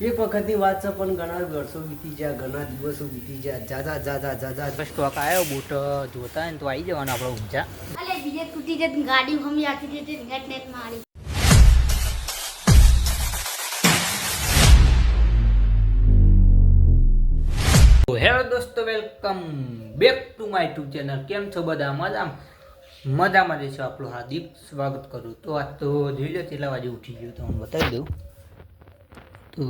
એક વખતની વાત છે પણ ઘણા વર્ષો વીતી ગયા, ઘણા દિવસો વીતી ગયા. જા સ્ટોક આવ્યો બૂટ જોતા ને તો આવી જવાનું આપણે ઊંચા. અલે બીજે તૂટી જતી ગાડી હમી આખી જતી નેટ મારી. હેલો દોસ્તો, welcome back to my YouTube channel. કેમ છો બધા? મજામાં રહેશો? આપણું હાર્દિક સ્વાગત કરું. તો આજ તો જોઈ લો કેટલા વાગે ઉઠી ગયો તો હું બતાવી દઉં. તો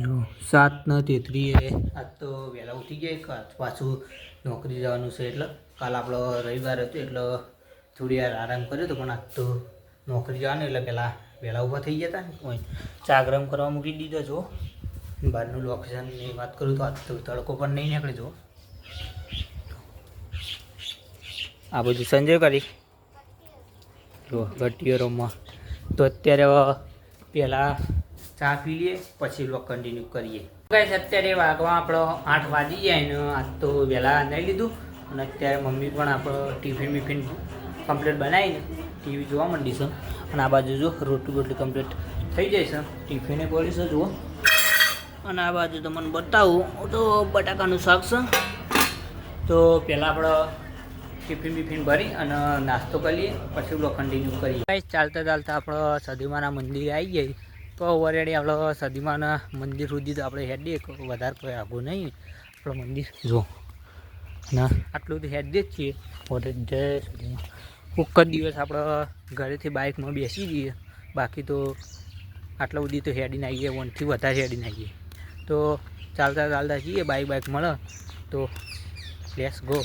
જો 7:33 આજ તો વહેલા ઉઠી ગયા. પાછું નોકરી જવાનું છે એટલે કાલ આપણો રવિવાર હતો એટલે થોડી વાર આરામ કર્યો હતો, પણ આજ તો નોકરી જવાનું એટલે પહેલાં વહેલા ઊભા થઈ ગયા હતા ને. ચા ગરમ કરવા મૂકી દીધો છો. બહારનું લોકેશનની વાત કરું તો આજ તો તડકો પણ નહીં નીકળે. જો આ બધું સંજય કરી જો ઘટીઓ રૂમમાં. તો અત્યારે પહેલાં ચા પી લઈએ પછી લોક કન્ટિન્યુ કરીએ. ગાઈસ અત્યારે વાગવા આપણો 8 વાગી જાય ને આજ તો વહેલા નહીં લીધું. અને અત્યારે મમ્મી પણ આપણો ટિફિન કમ્પ્લીટ બનાવીને ટીવી જોવા માંડી છે. અને આ બાજુ જો રોટલી બોટલી કમ્પ્લીટ થઈ જાય છે. ટિફિને પડી છે જુઓ. અને આ બાજુ તમને બતાવું તો બટાકાનું શાક છે. તો પહેલાં આપણે ટિફિન ભરી અને નાસ્તો કરીએ પછી બ્લોગ કન્ટિન્યુ કરીએ. ગાઈસ ચાલતા ચાલતા આપણે સદીમાના મંદિરે આવી જઈએ. તો ઓલરેડી આપણે સદીમાના મંદિર સુધી તો આપણે હેડીએ, વધારે કોઈ આગું નહીં આપણું મંદિર જો. અને આટલું તો હેડીએ જ છીએ ઓલરેડી. જય સદીમાં. કોઈક જ દિવસ આપણે ઘરેથી બાઇકમાં બેસી જઈએ, બાકી તો આટલા સુધી તો હેડીને આવીએ, 1થી વધારે હેડીને આવીએ. તો ચાલતા ચાલતા જઈએ, બાઇક મળે તો લેટ્સ ગો.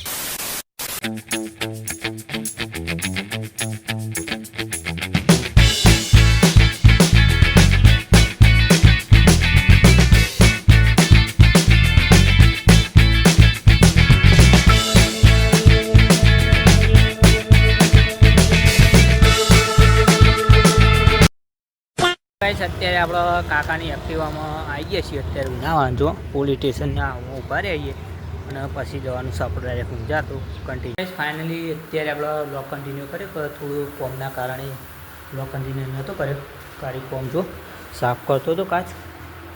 અત્યારે આપણે કાકાની એક્ટિવામાં આવી ગયા છીએ. અત્યારે ના વાંધો પોલીસ સ્ટેશનના ઊભા રહીએ અને પછી જવાનું છે આપણે ડાયરેક્ટ ઊંઝા. તો કન્ટિન્યુ ફાઇનલી અત્યારે આપણે બ્લોગ કન્ટિન્યુ કર્યો, પણ થોડું કોમના કારણે બ્લોગ કન્ટિન્યુ નહોતો કર્યો. કાળી કોમ જો સાફ કરતો હતો કાચ,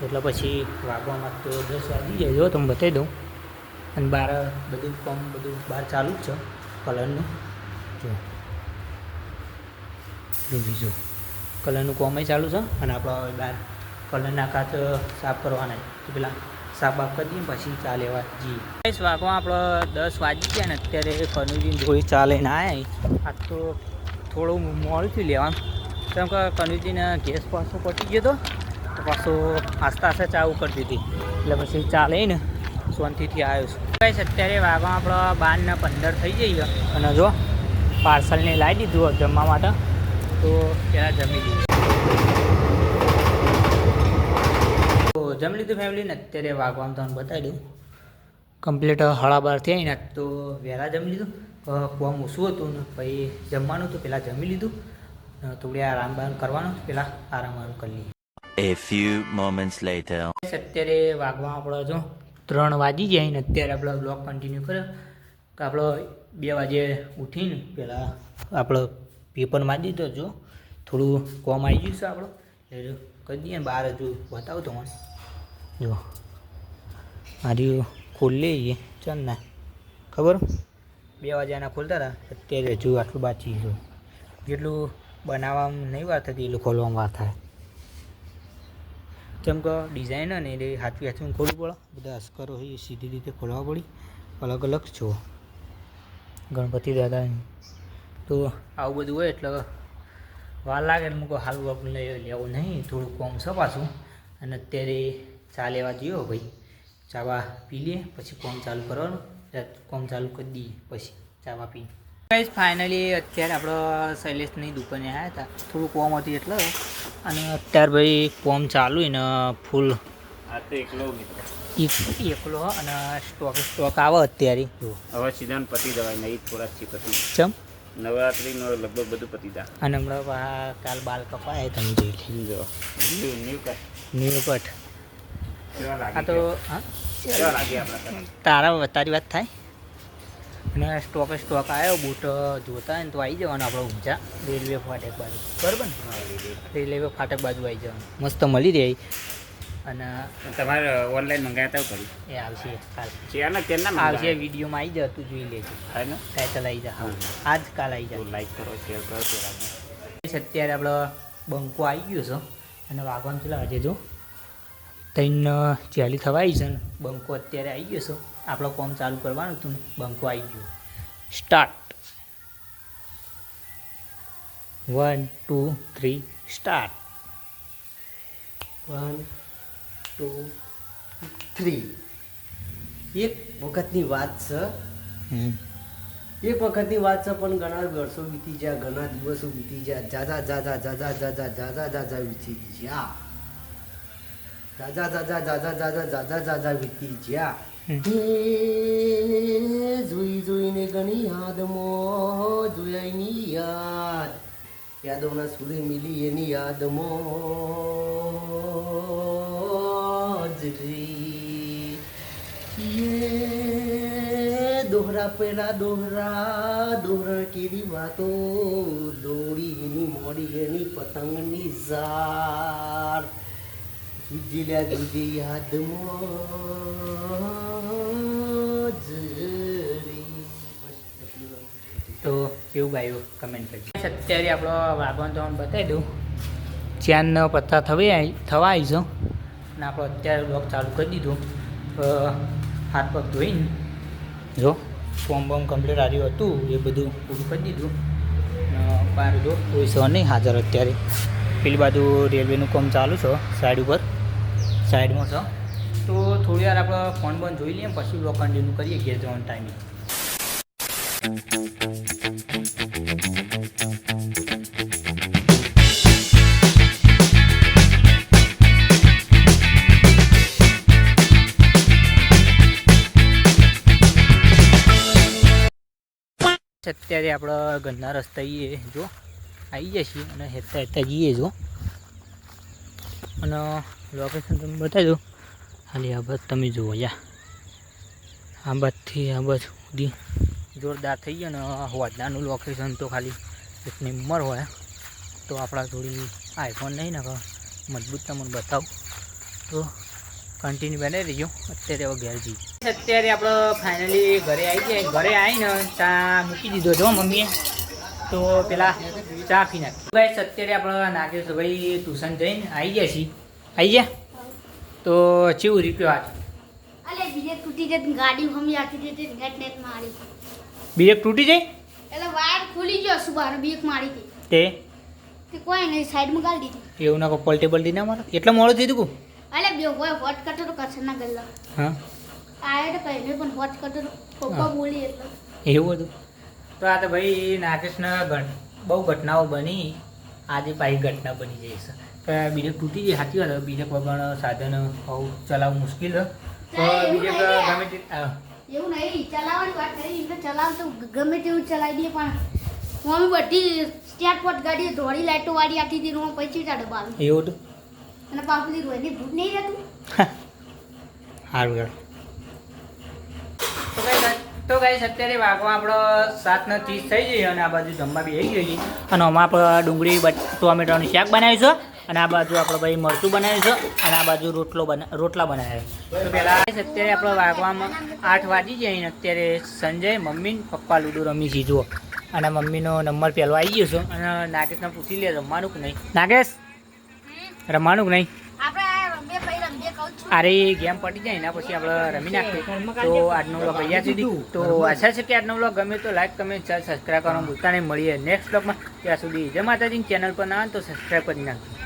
એટલે પછી વાગવામાં તો 10 વાગી જાય. જો તમે બતાવી દઉં. અને બહાર બધું કોમ બધું બહાર ચાલુ જ છે કલરનું. જો બીજું કલરનું કોમે ચાલુ છે. અને આપણે હવે બહાર કલરના કાચ સાફ કરવાના તો પેલા સાફ બાફ કરી દઈએ પછી ચા લેવા જઈએ. વાગવા આપણે 10 વાગી ગયા ને અત્યારે કનુજીને થોડી ચા લઈને આવ્યા. આજ તો થોડું મોડું થયું લેવાનું, કેમ કે કનુજીને ગેસ પાછો પટી ગયો હતો તો પાછો આસ્તે આસ્તે ચા કરી દીધી, એટલે પછી ચા લઈને શાંતિથી આવ્યો છું. અત્યારે વાગવા આપણે 12:15 થઈ જઈએ. અને જો પાર્સલને લાવી દીધું જમવા માટે, તો પહેલાં જમી લીધું. તો જમી લીધું ફેમિલીને. અત્યારે વાગવાનું તમને બતાવી દઉં. કમ્પ્લીટ 12:30 થઈ ને તો વહેલા જમી લીધું. કોમ ઓછું હતું ને પછી જમવાનું તો પહેલાં જમી લીધું. થોડી આરામ કરવાનું પહેલાં આરામ કરી લઈએ. A few moments later. અત્યારે વાગવા આપણે જો 3 વાગી જાય ને અત્યારે આપણે બ્લોગ કન્ટિન્યુ કર્યો કે આપણે 2 વાગે ઉઠીને પહેલાં આપણે પેપર મારી દીધો. જો થોડું કોમ આવી ગયું છે આપણો એટલે કરી દઈએ ને. બહાર જો બતાવું તો મને જો મારી ખોલી લઈએ. ચાલ ના ખબર 2 વાગ્યાના ખોલતા હતા, અત્યારે હજુ આટલું બાકી છે. જેટલું બનાવવામાં નહીં વાર થતી એટલું ખોલવામાં વાર થાય. જેમ કે ડિઝાઇન ને એટલે હાથમાં ખોલવું પડે. બધા અસ્કરો હોય એ સીધી રીતે ખોલવા પડી. અલગ અલગ છો ગણપતિ દાદા. તો આવું બધું હોય એટલે વાર લાગે. એટલે મૂકો હાલ વખત લેવું નહીં, થોડું કોમ છે પાછું. અને અત્યારે ચા લેવા જઈએ ભાઈ. ચાવા પી લઈએ પછી કોમ ચાલુ કરવાનું. કોમ ચાલુ કરી દઈએ પછી ચાવા પી. ગાઈસ ફાઇનલી અત્યારે આપણે શૈલેષની દુકાને આવ્યા હતા. થોડું કોમ હતી એટલે. અને અત્યારે ભાઈ કોમ ચાલુ ને ફૂલ એકલો અને સ્ટોક આવે અત્યારે. હવે સીધા પતી જવાય નહીં, થોડા પતી ચમ નવરાત્રીનો લગભગ બધું પતી જાય. અને હમણાં કાલ બાલ કપાય તમે જોઈ લો. ન્યૂ કટ આ તો હા તારી વાત થાય. અને સ્ટોક આવ્યો બૂટ જોતા હોય ને તો આવી જવાનું આપણે ઊંચા રેલવે ફાટક બાજુ બરાબર ને રેલવે ફાટક બાજુ આવી જવાનું મસ્ત મળી રહે અને તમારે ઓનલાઈન મંગાવ્યા હતા કરી એ આવશે કાલ શેના કેના આવશે વિડીયોમાં આવી જા તું જોઈ લેજે હા ને ટાઇટલ આવી જા હા આજ કાલ આવી જાય લાઈક કરો શેર કરો પેલા અત્યારે આપણે બંકો આવી ગયો છે અને વાગવાનું ચલા આજે જો 3:40 થવા આવી છે ને બંકો અત્યારે આવી ગયો છે આપણો કોમ ચાલુ કરવાનું હતું ને બંકો આવી ગયો સ્ટાર્ટ 1 2 3 સ્ટાર્ટ 1 2 3 એક વખતની વાત છે એક વખતની વાત છે પણ ઘણા વર્ષો વીતી ગયા ઘણા દિવસો વીતી ગયા જાજા જાજા જાજા જાજા જાજા જાજા વીતી ગયા જાજા જાજા જાજા જાજા જાજા જાજા વીતી ગયા જોઈ જોઈને ઘણી યાદમાં જોયાની યાદ યાદોના સુરે મિલી એની યાદમાં જ રી દોહરા પેલા દોહરા કેવી વાતો દોડી એની મોડી એની પતંગની ઝાડ જુજી યાદમાં જ રી. તો કેવું ગાયું કમેન્ટ કરજો અત્યારે આપણો વાગવાનું તો બતાવી દઉં 4 પત્તા થવા આવી છે અને આપણો અત્યારે બ્લોગ ચાલુ કરી દીધું હાથ પગ ધોઈને જો ફોર્મ બોમ કમ્પ્લીટ આવ્યું હતું એ બધું પૂરું કરી દીધું બહાર જો કોઈ સર નહીં હાજર અત્યારે પેલી બાજુ રેલવેનું કામ ચાલુ છે સાઈડમાં છે તો થોડી વાર આપણે ફોન બોન જોઈ લઈએ પછી બ્લોગ કન્ટિન્યુ કરીએ ઘેર જવાનો ટાઈમે અત્યારે આપણે ઘરના રસ્તા જો આવી જાય છીએ અને હેતા હેતા જઈએ જો અને લોકેશન તમે બતાવી દો ખાલી આ બાદ તમે જુઓ યા આ બાદથી આ બાદ સુધી જોરદાર થઈ ગયો ને હોદનાનું લોકેશન તો ખાલી એક નંબર હોય તો આપણા થોડી આઈફોન નહીં ને મજબૂત તમને બતાવું તો કન્ટિન્યુ બનાવી રહીજો અત્યારે હવે ઘેર જઈએ અત્યારે આપણે ફાઇનલી ઘરે આવી ગયા ઘરે આવીને ચા મૂકી દીધો જો મમ્મીએ તો પેલા ચા પી નાખી ભાઈ અત્યારે આપણે નાગેશ ભાઈ ટ્યુશન જઈને આવી ગયા છીએ આવી ગયા તો કેવું રીપ્યો આજ અલે બીજે તૂટી જતી ગાડી હમી આખી જતી નેટ મારી બ્રેક તૂટી જાય એટલે વાયર ખુલી ગયો સુબાર બ્રેક મારી હતી તે કોઈ નહીં સાઈડમાં ગાળી દીધી એવું ના પલટી પલટી ના મારો એટલો મોડો થઈ તું અલે બે હોય હોટ કટો તો કસરના ગલ્લા હા આયો તો કઈ પણ હોટ કટો તો પપ્પા બોલી એટલે એવું હતું તો આ તો ભાઈ નાગેશને બહુ ઘટનાઓ બની આજે પાછી ઘટના બની જાય છે કે બીજે તૂટી જાય સાચી વાત બીજે કોઈ પણ સાધન બહુ ચલાવવું મુશ્કેલ છે તો બીજે ગમે તે એવું નહીં ચલાવવાની વાત કરી એટલે ચલાવ તો ગમે તેવું ચલાવી દઈએ પણ મમ્મી બધી સ્ટેટ પોટ ગાડી ધોળી લાઈટો વાળી આખી હતી રૂમ પછી ચાડે બાલ એવું હતું અને પાપલી રોયની ભૂત નહીં રહેતું સારું યાર તો ગાઈસ અત્યારે વાગવા આપણો 7:30 થઈ જઈએ અને આ બાજુ જમવા બી આવી ગઈ અને આમાં આપણે ડુંગળી ટોમેટોનું શાક બનાવ્યું છે અને આ બાજુ આપણે ભાઈ મરચું બનાવ્યું છે અને આ બાજુ રોટલા બનાવ્યા તો પહેલાં અત્યારે આપણે વાગવામાં 8 વાગી જાય અને અત્યારે સંજય મમ્મી ને પપ્પા લૂડો રમી છે જુઓ અને મમ્મીનો નંબર પહેલો આવી ગયો છે અને નાગેશને પૂછી લે રમવાનું કે નહીં નાગેશ રમવાનું કે નહીં અરે ગેમ પટી જાય એના પછી આપણે રમી નાખીએ તો આજનો વ્લોગ અહીંયા સુધી તો આશા છે કે આજનો વ્લોગ ગમે તો લાઈક કમેન્ટ શેર સબસ્ક્રાઈબ કરવાનું ભૂલતા નહીં મળીએ નેક્સ્ટ વ્લોગમાં ત્યાં સુધી જય માતાજી ચેનલ પર ના તો સબસ્ક્રાઈબ કરી નાખજો